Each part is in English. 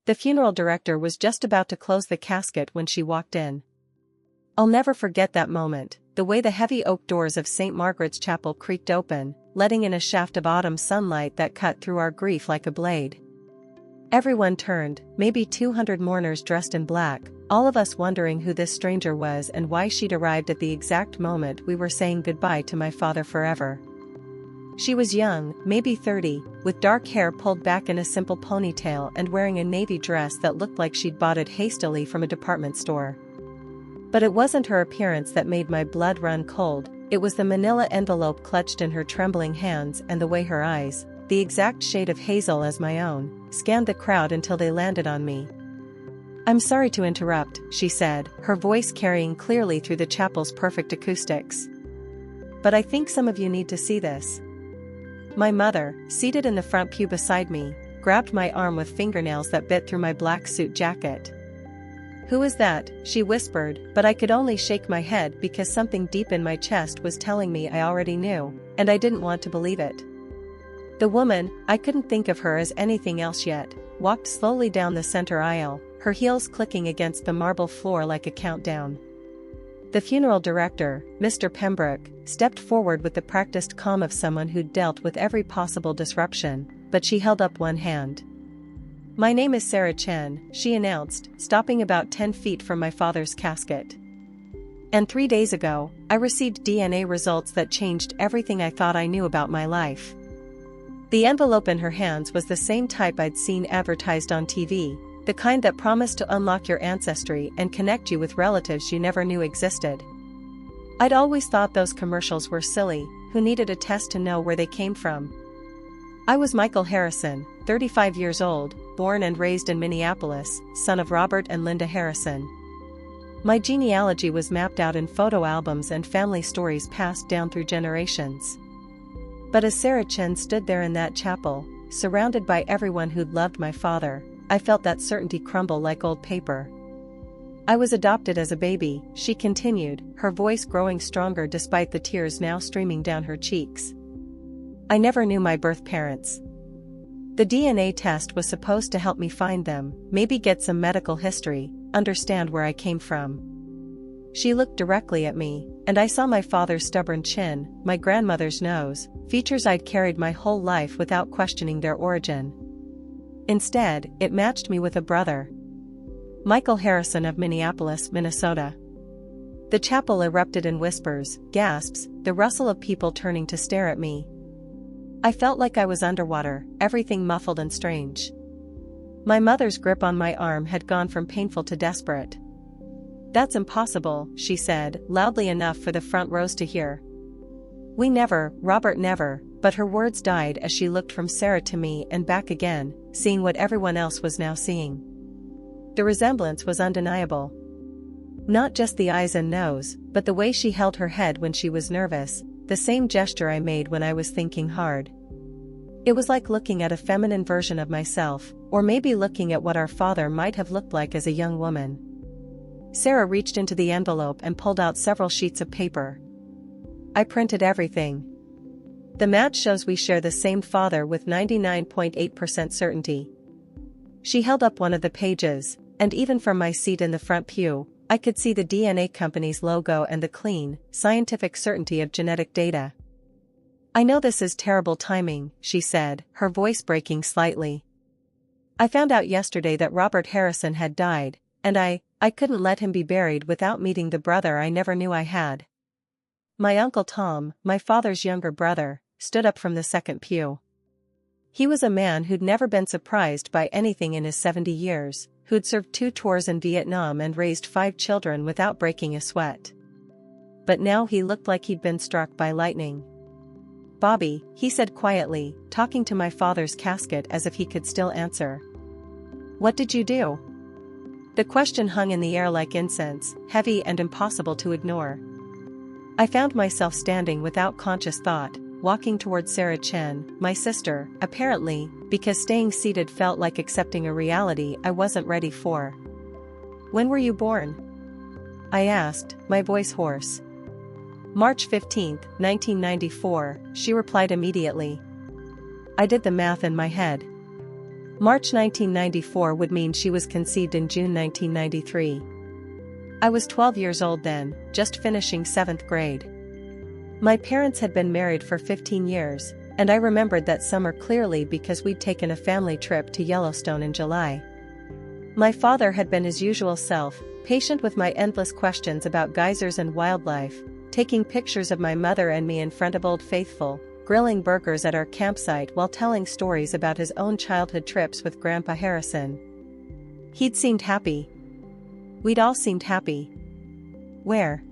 The funeral director was just about to close the casket when she walked in. I'll never forget that moment, the way the heavy oak doors of St. Margaret's Chapel creaked open, letting in a shaft of autumn sunlight that cut through our grief like a blade. Everyone turned, maybe 200 mourners dressed in black, all of us wondering who this stranger was and why she'd arrived at the exact moment we were saying goodbye to my father forever. She was young, maybe 30, with dark hair pulled back in a simple ponytail and wearing a navy dress that looked like she'd bought it hastily from a department store. But it wasn't her appearance that made my blood run cold, it was the manila envelope clutched in her trembling hands and the way her eyes, the exact shade of hazel as my own, scanned the crowd until they landed on me. "I'm sorry to interrupt," she said, her voice carrying clearly through the chapel's perfect acoustics. "But I think some of you need to see this." My mother, seated in the front pew beside me, grabbed my arm with fingernails that bit through my black suit jacket. "Who is that?" she whispered, but I could only shake my head because something deep in my chest was telling me I already knew, and I didn't want to believe it. The woman, I couldn't think of her as anything else yet, walked slowly down the center aisle, her heels clicking against the marble floor like a countdown. The funeral director, Mr. Pembroke, stepped forward with the practiced calm of someone who'd dealt with every possible disruption, but she held up one hand. "My name is Sarah Chen," she announced, stopping about 10 feet from my father's casket. "And 3 days ago, I received DNA results that changed everything I thought I knew about my life." The envelope in her hands was the same type I'd seen advertised on TV, the kind that promised to unlock your ancestry and connect you with relatives you never knew existed. I'd always thought those commercials were silly, who needed a test to know where they came from? I was Michael Harrison, 35 years old, born and raised in Minneapolis, son of Robert and Linda Harrison. My genealogy was mapped out in photo albums and family stories passed down through generations. But as Sarah Chen stood there in that chapel, surrounded by everyone who'd loved my father, I felt that certainty crumble like old paper. "I was adopted as a baby," she continued, her voice growing stronger despite the tears now streaming down her cheeks. "I never knew my birth parents. The DNA test was supposed to help me find them, maybe get some medical history, understand where I came from." She looked directly at me, and I saw my father's stubborn chin, my grandmother's nose, features I'd carried my whole life without questioning their origin. Instead, it matched me with a brother. Michael Harrison of Minneapolis, Minnesota. The chapel erupted in whispers, gasps, the rustle of people turning to stare at me. I felt like I was underwater, everything muffled and strange. My mother's grip on my arm had gone from painful to desperate. "That's impossible," she said, loudly enough for the front rows to hear. "We never, Robert never," but her words died as she looked from Sarah to me and back again, seeing what everyone else was now seeing. The resemblance was undeniable. Not just the eyes and nose, but the way she held her head when she was nervous, the same gesture I made when I was thinking hard. It was like looking at a feminine version of myself, or maybe looking at what our father might have looked like as a young woman. Sarah reached into the envelope and pulled out several sheets of paper. "I printed everything. The match shows we share the same father with 99.8% certainty." She held up one of the pages, and even from my seat in the front pew, I could see the DNA company's logo and the clean, scientific certainty of genetic data. "I know this is terrible timing," she said, her voice breaking slightly. "I found out yesterday that Robert Harrison had died, and I couldn't let him be buried without meeting the brother I never knew I had." My Uncle Tom, my father's younger brother, stood up from the second pew. He was a man who'd never been surprised by anything in his 70 years, who'd served 2 tours in Vietnam and raised 5 children without breaking a sweat. But now he looked like he'd been struck by lightning. "Bobby," he said quietly, talking to my father's casket as if he could still answer. "What did you do?" The question hung in the air like incense, heavy and impossible to ignore. I found myself standing without conscious thought, walking toward Sarah Chen, my sister, apparently, because staying seated felt like accepting a reality I wasn't ready for. "When were you born?" I asked, my voice hoarse. "March 15, 1994, she replied immediately. I did the math in my head. March 1994 would mean she was conceived in June 1993. I was 12 years old then, just finishing 7th grade. My parents had been married for 15 years, and I remembered that summer clearly because we'd taken a family trip to Yellowstone in July. My father had been his usual self, patient with my endless questions about geysers and wildlife, taking pictures of my mother and me in front of Old Faithful, grilling burgers at our campsite while telling stories about his own childhood trips with Grandpa Harrison. He'd seemed happy. We'd all seemed happy. Where?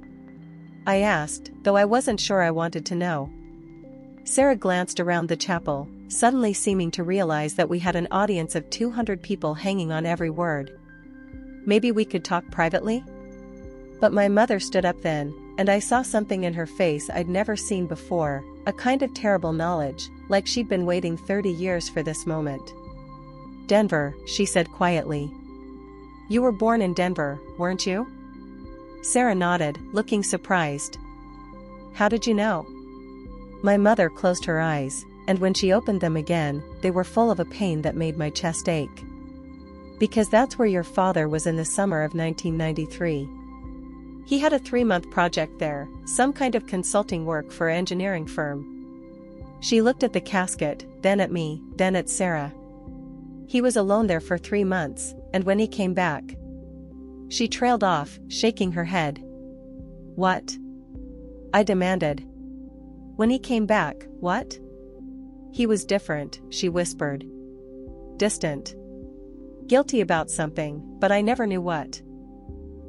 I asked, though I wasn't sure I wanted to know. Sarah glanced around the chapel, suddenly seeming to realize that we had an audience of 200 people hanging on every word. Maybe we could talk privately? But my mother stood up then, and I saw something in her face I'd never seen before, a kind of terrible knowledge, like she'd been waiting 30 years for this moment. Denver, she said quietly. You were born in Denver, weren't you? Sarah nodded, looking surprised. How did you know? My mother closed her eyes, and when she opened them again, they were full of a pain that made my chest ache. Because that's where your father was in the summer of 1993. He had a 3-month project there, some kind of consulting work for an engineering firm. She looked at the casket, then at me, then at Sarah. He was alone there for 3 months, and when he came back. She trailed off, shaking her head. What? I demanded. When he came back, what? He was different, she whispered. Distant. Guilty about something, but I never knew what.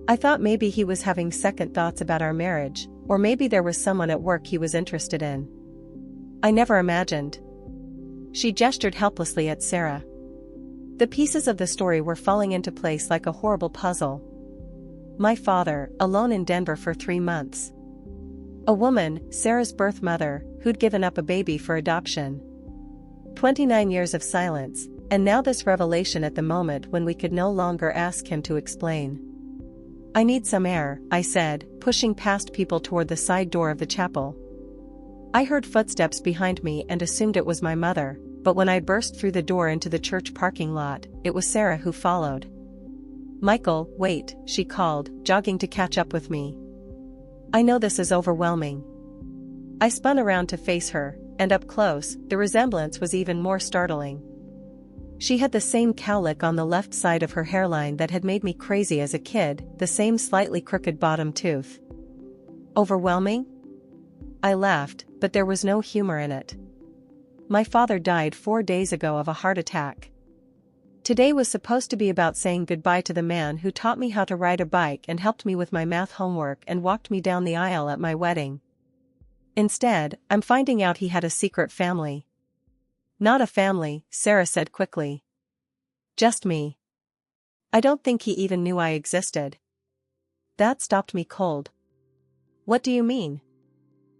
I thought maybe he was having second thoughts about our marriage, or maybe there was someone at work he was interested in. I never imagined. She gestured helplessly at Sarah. The pieces of the story were falling into place like a horrible puzzle. My father, alone in Denver for 3 months. A woman, Sarah's birth mother, who'd given up a baby for adoption. 29 years of silence, and now this revelation at the moment when we could no longer ask him to explain. I need some air, I said, pushing past people toward the side door of the chapel. I heard footsteps behind me and assumed it was my mother, but when I burst through the door into the church parking lot, it was Sarah who followed. Michael, wait, she called, jogging to catch up with me. I know this is overwhelming. I spun around to face her, and up close, the resemblance was even more startling. She had the same cowlick on the left side of her hairline that had made me crazy as a kid, the same slightly crooked bottom tooth. Overwhelming? I laughed, but there was no humor in it. My father died 4 days ago of a heart attack. Today was supposed to be about saying goodbye to the man who taught me how to ride a bike and helped me with my math homework and walked me down the aisle at my wedding. Instead, I'm finding out he had a secret family. Not a family, Sarah said quickly. Just me. I don't think he even knew I existed. That stopped me cold. What do you mean?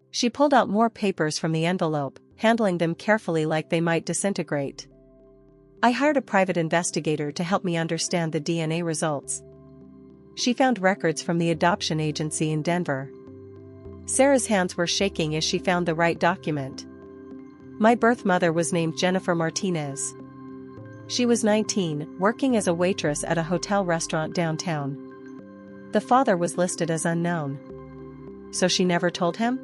She pulled out more papers from the envelope, handling them carefully like they might disintegrate. I hired a private investigator to help me understand the DNA results. She found records from the adoption agency in Denver. Sarah's hands were shaking as she found the right document. My birth mother was named Jennifer Martinez. She was 19, working as a waitress at a hotel restaurant downtown. The father was listed as unknown. So she never told him?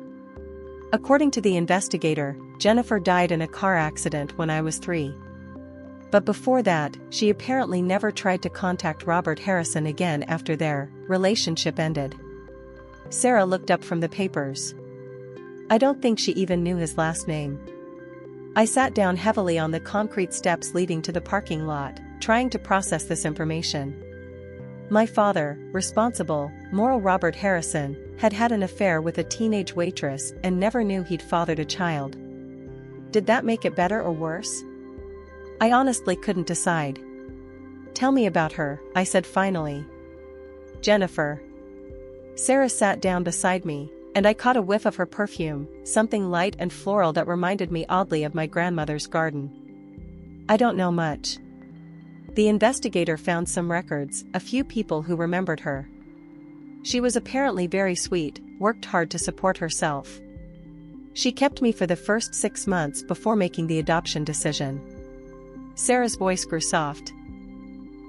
According to the investigator, Jennifer died in a car accident when I was 3. But before that, she apparently never tried to contact Robert Harrison again after their relationship ended. Sarah looked up from the papers. I don't think she even knew his last name. I sat down heavily on the concrete steps leading to the parking lot, trying to process this information. My father, responsible, moral Robert Harrison, had had an affair with a teenage waitress and never knew he'd fathered a child. Did that make it better or worse? I honestly couldn't decide. Tell me about her, I said finally. Jennifer. Sarah sat down beside me, and I caught a whiff of her perfume, something light and floral that reminded me oddly of my grandmother's garden. I don't know much. The investigator found some records, a few people who remembered her. She was apparently very sweet, worked hard to support herself. She kept me for the first 6 months before making the adoption decision. Sarah's voice grew soft.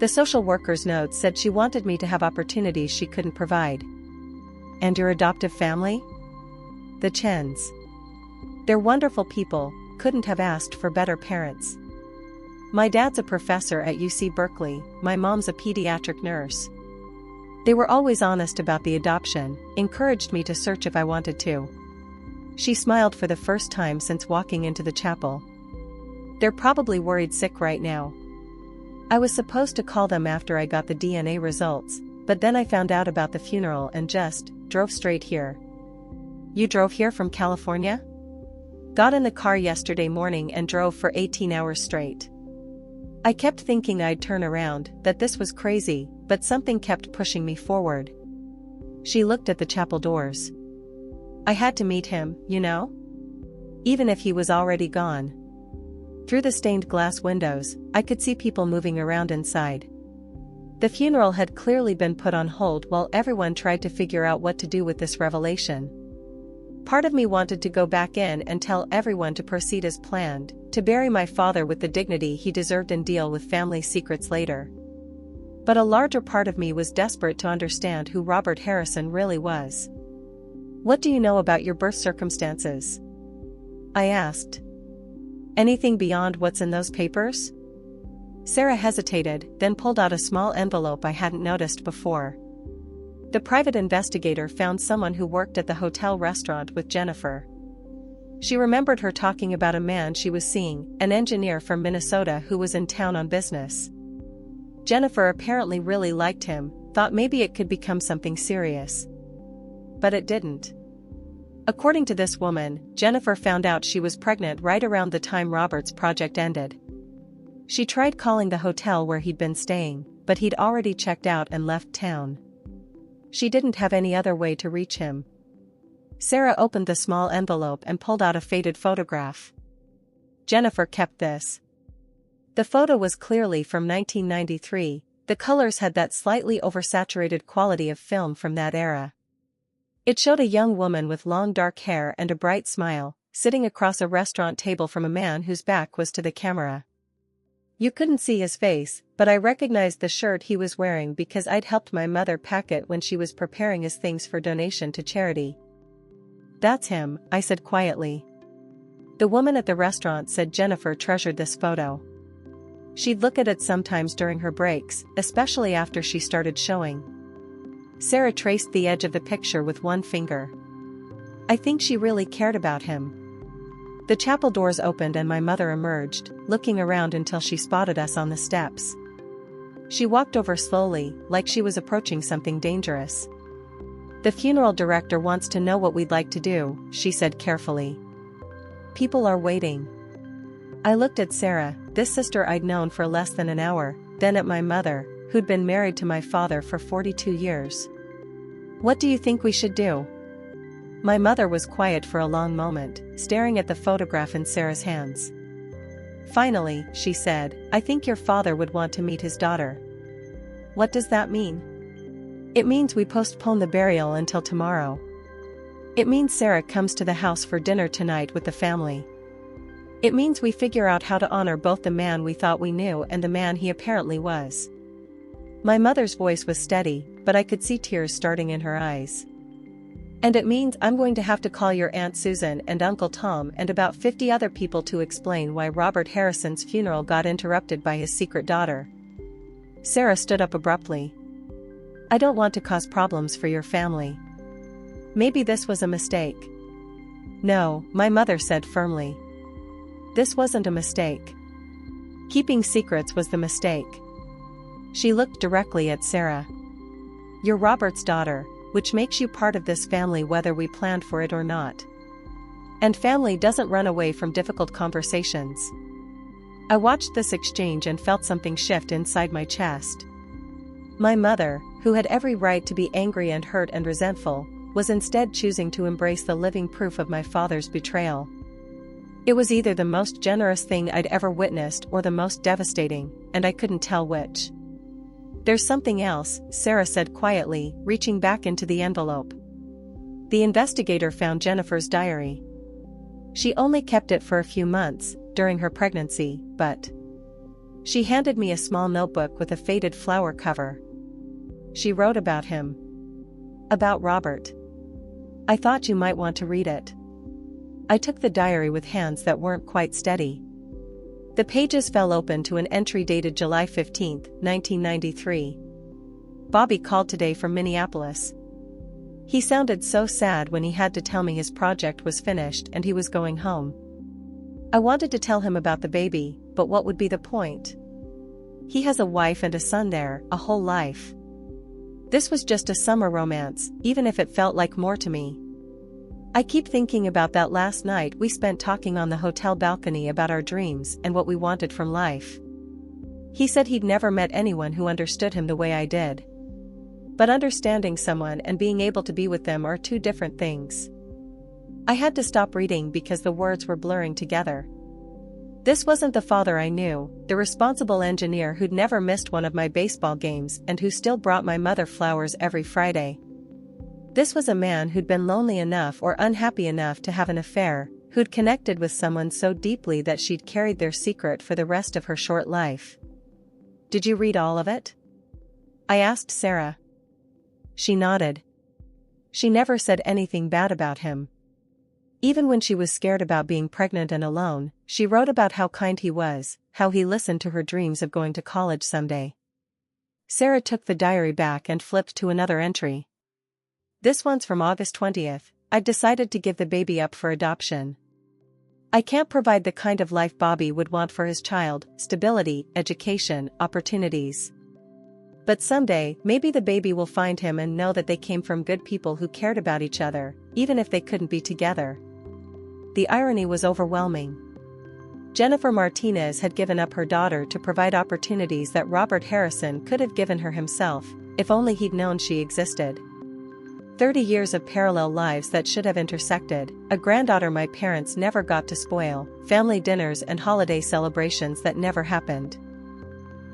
The social worker's note said she wanted me to have opportunities she couldn't provide. And your adoptive family? The Chens. They're wonderful people, couldn't have asked for better parents. My dad's a professor at UC Berkeley, my mom's a pediatric nurse. They were always honest about the adoption, encouraged me to search if I wanted to. She smiled for the first time since walking into the chapel. They're probably worried sick right now. I was supposed to call them after I got the DNA results, but then I found out about the funeral and just drove straight here. You drove here from California? Got in the car yesterday morning and drove for 18 hours straight. I kept thinking I'd turn around, that this was crazy, but something kept pushing me forward. She looked at the chapel doors. I had to meet him, you know? Even if he was already gone. Through the stained glass windows, I could see people moving around inside. The funeral had clearly been put on hold while everyone tried to figure out what to do with this revelation. Part of me wanted to go back in and tell everyone to proceed as planned, to bury my father with the dignity he deserved and deal with family secrets later. But a larger part of me was desperate to understand who Robert Harrison really was. What do you know about your birth circumstances? I asked. Anything beyond what's in those papers? Sarah hesitated, then pulled out a small envelope I hadn't noticed before. The private investigator found someone who worked at the hotel restaurant with Jennifer. She remembered her talking about a man she was seeing, an engineer from Minnesota who was in town on business. Jennifer apparently really liked him, thought maybe it could become something serious. But it didn't. According to this woman, Jennifer found out she was pregnant right around the time Robert's project ended. She tried calling the hotel where he'd been staying, but he'd already checked out and left town. She didn't have any other way to reach him. Sarah opened the small envelope and pulled out a faded photograph. Jennifer kept this. The photo was clearly from 1993, the colors had that slightly oversaturated quality of film from that era. It showed a young woman with long dark hair and a bright smile, sitting across a restaurant table from a man whose back was to the camera. You couldn't see his face, but I recognized the shirt he was wearing because I'd helped my mother pack it when she was preparing his things for donation to charity. That's him, I said quietly. The woman at the restaurant said Jennifer treasured this photo. She'd look at it sometimes during her breaks, especially after she started showing. Sarah traced the edge of the picture with one finger. I think she really cared about him. The chapel doors opened and my mother emerged, looking around until she spotted us on the steps. She walked over slowly, like she was approaching something dangerous. The funeral director wants to know what we'd like to do, she said carefully. People are waiting. I looked at Sarah, this sister I'd known for less than an hour, then at my mother, who'd been married to my father for 42 years. What do you think we should do? My mother was quiet for a long moment, staring at the photograph in Sarah's hands. Finally, she said, I think your father would want to meet his daughter. What does that mean? It means we postpone the burial until tomorrow. It means Sarah comes to the house for dinner tonight with the family. It means we figure out how to honor both the man we thought we knew and the man he apparently was. My mother's voice was steady, but I could see tears starting in her eyes. And it means I'm going to have to call your Aunt Susan and Uncle Tom and about 50 other people to explain why Robert Harrison's funeral got interrupted by his secret daughter. Sarah stood up abruptly. I don't want to cause problems for your family. Maybe this was a mistake. No, my mother said firmly. This wasn't a mistake. Keeping secrets was the mistake. She looked directly at Sarah. You're Robert's daughter, which makes you part of this family whether we planned for it or not. And family doesn't run away from difficult conversations. I watched this exchange and felt something shift inside my chest. My mother, who had every right to be angry and hurt and resentful, was instead choosing to embrace the living proof of my father's betrayal. It was either the most generous thing I'd ever witnessed or the most devastating, and I couldn't tell which. There's something else, Sarah said quietly, reaching back into the envelope. The investigator found Jennifer's diary. She only kept it for a few months, during her pregnancy, but She handed me a small notebook with a faded flower cover. She wrote about him. About Robert. I thought you might want to read it. I took the diary with hands that weren't quite steady. The pages fell open to an entry dated July 15, 1993. Bobby called today from Minneapolis. He sounded so sad when he had to tell me his project was finished and he was going home. I wanted to tell him about the baby, but what would be the point? He has a wife and a son there, a whole life. This was just a summer romance, even if it felt like more to me. I keep thinking about that last night we spent talking on the hotel balcony about our dreams and what we wanted from life. He said he'd never met anyone who understood him the way I did. But understanding someone and being able to be with them are two different things. I had to stop reading because the words were blurring together. This wasn't the father I knew, the responsible engineer who'd never missed one of my baseball games and who still brought my mother flowers every Friday. This was a man who'd been lonely enough or unhappy enough to have an affair, who'd connected with someone so deeply that she'd carried their secret for the rest of her short life. Did you read all of it? I asked Sarah. She nodded. She never said anything bad about him. Even when she was scared about being pregnant and alone, she wrote about how kind he was, how he listened to her dreams of going to college someday. Sarah took the diary back and flipped to another entry. This one's from August 20th. I've decided to give the baby up for adoption. I can't provide the kind of life Bobby would want for his child, stability, education, opportunities. But someday, maybe the baby will find him and know that they came from good people who cared about each other, even if they couldn't be together. The irony was overwhelming. Jennifer Martinez had given up her daughter to provide opportunities that Robert Harrison could have given her himself, if only he'd known she existed. 30 years of parallel lives that should have intersected, a granddaughter my parents never got to spoil, family dinners and holiday celebrations that never happened.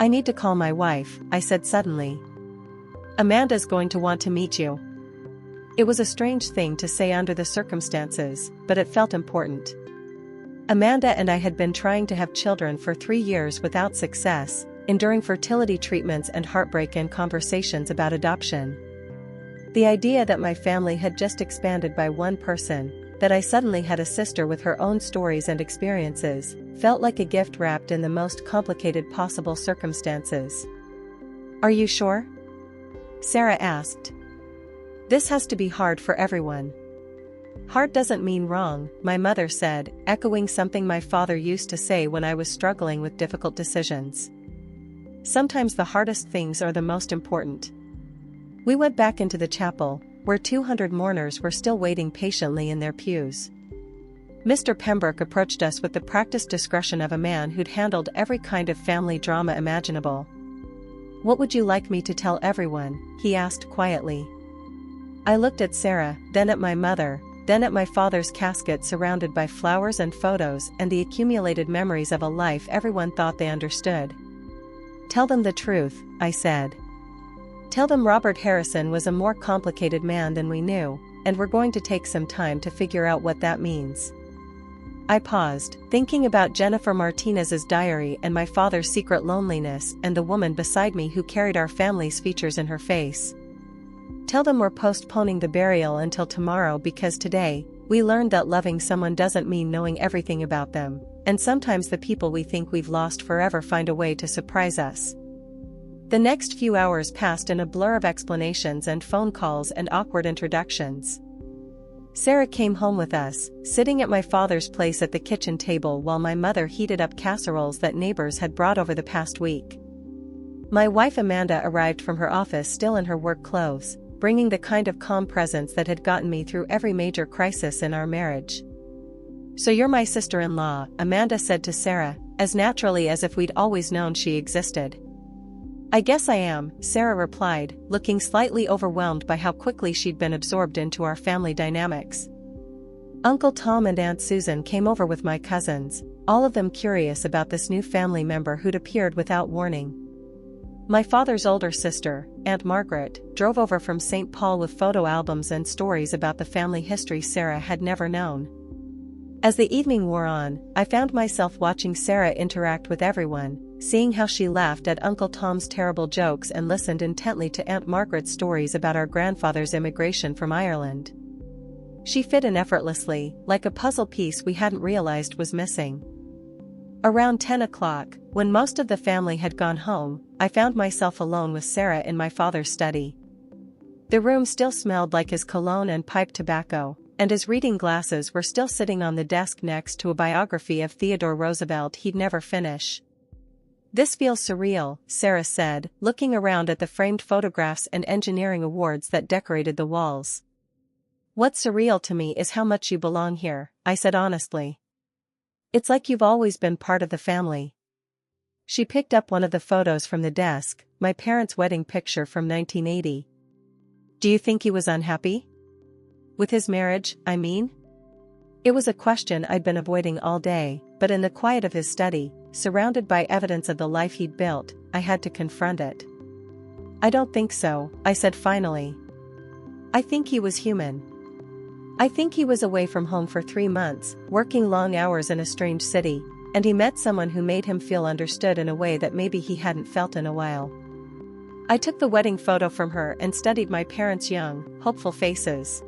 I need to call my wife, I said suddenly. Amanda's going to want to meet you. It was a strange thing to say under the circumstances, but it felt important. Amanda and I had been trying to have children for 3 years without success, enduring fertility treatments and heartbreak and conversations about adoption. The idea that my family had just expanded by one person, that I suddenly had a sister with her own stories and experiences, felt like a gift wrapped in the most complicated possible circumstances. Are you sure? Sarah asked. This has to be hard for everyone. Hard doesn't mean wrong, my mother said, echoing something my father used to say when I was struggling with difficult decisions. Sometimes the hardest things are the most important. We went back into the chapel, where 200 mourners were still waiting patiently in their pews. Mr. Pembroke approached us with the practiced discretion of a man who'd handled every kind of family drama imaginable. What would you like me to tell everyone? He asked quietly. I looked at Sarah, then at my mother, then at my father's casket surrounded by flowers and photos and the accumulated memories of a life everyone thought they understood. Tell them the truth, I said. Tell them Robert Harrison was a more complicated man than we knew, and we're going to take some time to figure out what that means. I paused, thinking about Jennifer Martinez's diary and my father's secret loneliness and the woman beside me who carried our family's features in her face. Tell them we're postponing the burial until tomorrow because today, we learned that loving someone doesn't mean knowing everything about them, and sometimes the people we think we've lost forever find a way to surprise us. The next few hours passed in a blur of explanations and phone calls and awkward introductions. Sarah came home with us, sitting at my father's place at the kitchen table while my mother heated up casseroles that neighbors had brought over the past week. My wife Amanda arrived from her office still in her work clothes, bringing the kind of calm presence that had gotten me through every major crisis in our marriage. So you're my sister-in-law, Amanda said to Sarah, as naturally as if we'd always known she existed. I guess I am, Sarah replied, looking slightly overwhelmed by how quickly she'd been absorbed into our family dynamics. Uncle Tom and Aunt Susan came over with my cousins, all of them curious about this new family member who'd appeared without warning. My father's older sister, Aunt Margaret, drove over from St. Paul with photo albums and stories about the family history Sarah had never known. As the evening wore on, I found myself watching Sarah interact with everyone, seeing how she laughed at Uncle Tom's terrible jokes and listened intently to Aunt Margaret's stories about our grandfather's immigration from Ireland. She fit in effortlessly, like a puzzle piece we hadn't realized was missing. Around 10 o'clock, when most of the family had gone home, I found myself alone with Sarah in my father's study. The room still smelled like his cologne and pipe tobacco, and his reading glasses were still sitting on the desk next to a biography of Theodore Roosevelt he'd never finish. "This feels surreal," Sarah said, looking around at the framed photographs and engineering awards that decorated the walls. "What's surreal to me is how much you belong here," I said honestly. "It's like you've always been part of the family." She picked up one of the photos from the desk, my parents' wedding picture from 1980. "Do you think he was unhappy? With his marriage, I mean?" It was a question I'd been avoiding all day, but in the quiet of his study, surrounded by evidence of the life he'd built, I had to confront it. "I don't think so," I said finally. "I think he was human. I think he was away from home for 3 months, working long hours in a strange city, and he met someone who made him feel understood in a way that maybe he hadn't felt in a while." I took the wedding photo from her and studied my parents' young, hopeful faces.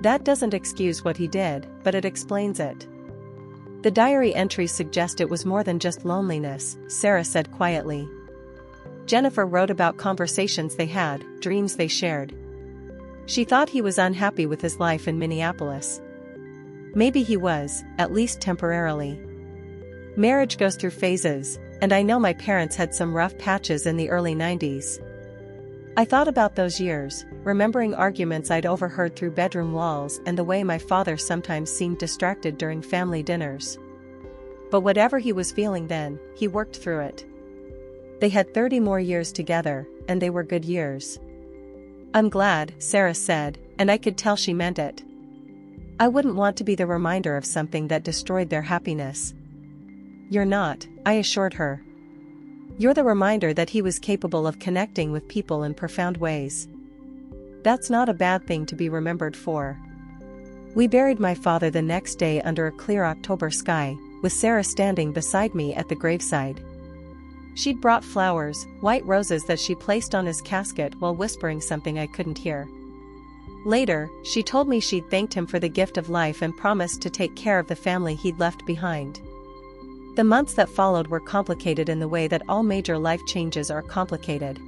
"That doesn't excuse what he did, but it explains it. The diary entries suggest it was more than just loneliness," Sarah said quietly. "Jennifer wrote about conversations they had, dreams they shared. She thought he was unhappy with his life in Minneapolis. Maybe he was, at least temporarily. Marriage goes through phases, and I know my parents had some rough patches in the early 90s. I thought about those years, remembering arguments I'd overheard through bedroom walls and the way my father sometimes seemed distracted during family dinners. But whatever he was feeling then, he worked through it. They had 30 more years together, and they were good years." "I'm glad," Sarah said, and I could tell she meant it. "I wouldn't want to be the reminder of something that destroyed their happiness." "You're not," I assured her. "You're the reminder that he was capable of connecting with people in profound ways. That's not a bad thing to be remembered for." We buried my father the next day under a clear October sky, with Sarah standing beside me at the graveside. She'd brought flowers, white roses that she placed on his casket while whispering something I couldn't hear. Later, she told me she'd thanked him for the gift of life and promised to take care of the family he'd left behind. The months that followed were complicated in the way that all major life changes are complicated.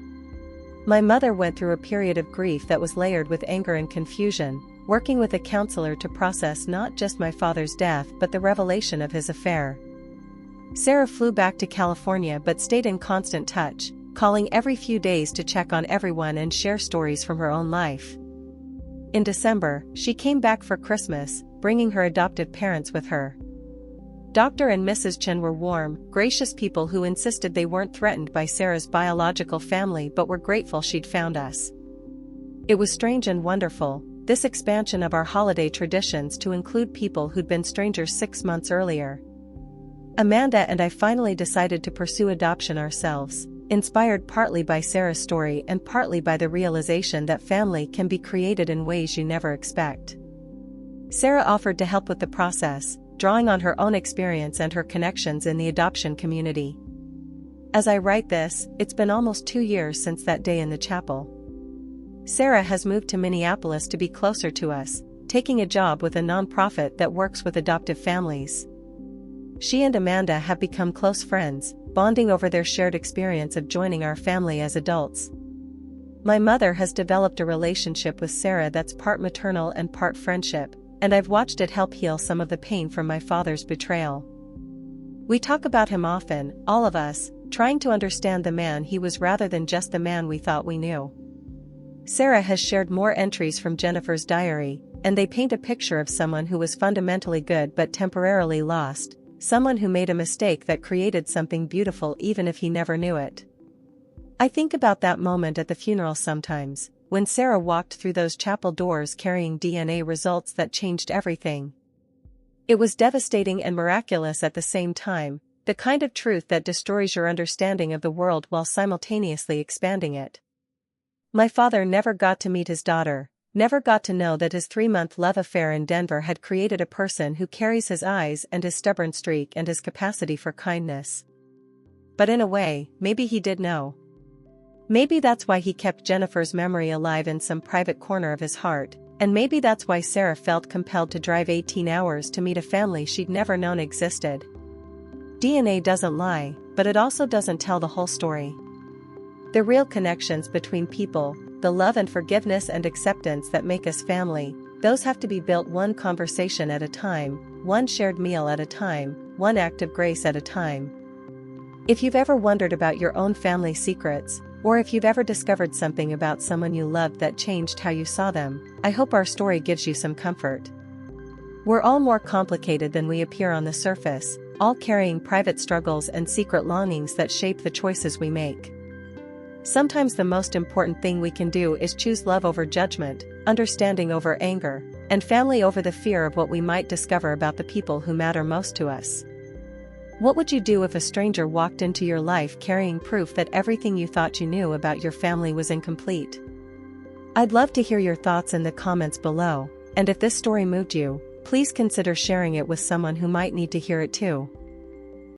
My mother went through a period of grief that was layered with anger and confusion, working with a counselor to process not just my father's death but the revelation of his affair. Sarah flew back to California but stayed in constant touch, calling every few days to check on everyone and share stories from her own life. In December, she came back for Christmas, bringing her adoptive parents with her. Dr. and Mrs. Chen were warm, gracious people who insisted they weren't threatened by Sarah's biological family but were grateful she'd found us. It was strange and wonderful, this expansion of our holiday traditions to include people who'd been strangers 6 months earlier. Amanda and I finally decided to pursue adoption ourselves, inspired partly by Sarah's story and partly by the realization that family can be created in ways you never expect. Sarah offered to help with the process, drawing on her own experience and her connections in the adoption community. As I write this, it's been almost 2 years since that day in the chapel. Sarah has moved to Minneapolis to be closer to us, taking a job with a nonprofit that works with adoptive families. She and Amanda have become close friends, bonding over their shared experience of joining our family as adults. My mother has developed a relationship with Sarah that's part maternal and part friendship, and I've watched it help heal some of the pain from my father's betrayal. We talk about him often, all of us, trying to understand the man he was rather than just the man we thought we knew. Sarah has shared more entries from Jennifer's diary, and they paint a picture of someone who was fundamentally good but temporarily lost, someone who made a mistake that created something beautiful even if he never knew it. I think about that moment at the funeral sometimes, when Sarah walked through those chapel doors carrying DNA results that changed everything. It was devastating and miraculous at the same time, the kind of truth that destroys your understanding of the world while simultaneously expanding it. My father never got to meet his daughter, never got to know that his 3-month love affair in Denver had created a person who carries his eyes and his stubborn streak and his capacity for kindness. But in a way, maybe he did know. Maybe that's why he kept Jennifer's memory alive in some private corner of his heart, and maybe that's why Sarah felt compelled to drive 18 hours to meet a family she'd never known existed. DNA doesn't lie, but it also doesn't tell the whole story. The real connections between people, the love and forgiveness and acceptance that make us family, those have to be built one conversation at a time, one shared meal at a time, one act of grace at a time. If you've ever wondered about your own family secrets, or if you've ever discovered something about someone you loved that changed how you saw them, I hope our story gives you some comfort. We're all more complicated than we appear on the surface, all carrying private struggles and secret longings that shape the choices we make. Sometimes the most important thing we can do is choose love over judgment, understanding over anger, and family over the fear of what we might discover about the people who matter most to us. What would you do if a stranger walked into your life carrying proof that everything you thought you knew about your family was incomplete? I'd love to hear your thoughts in the comments below, and if this story moved you, please consider sharing it with someone who might need to hear it too.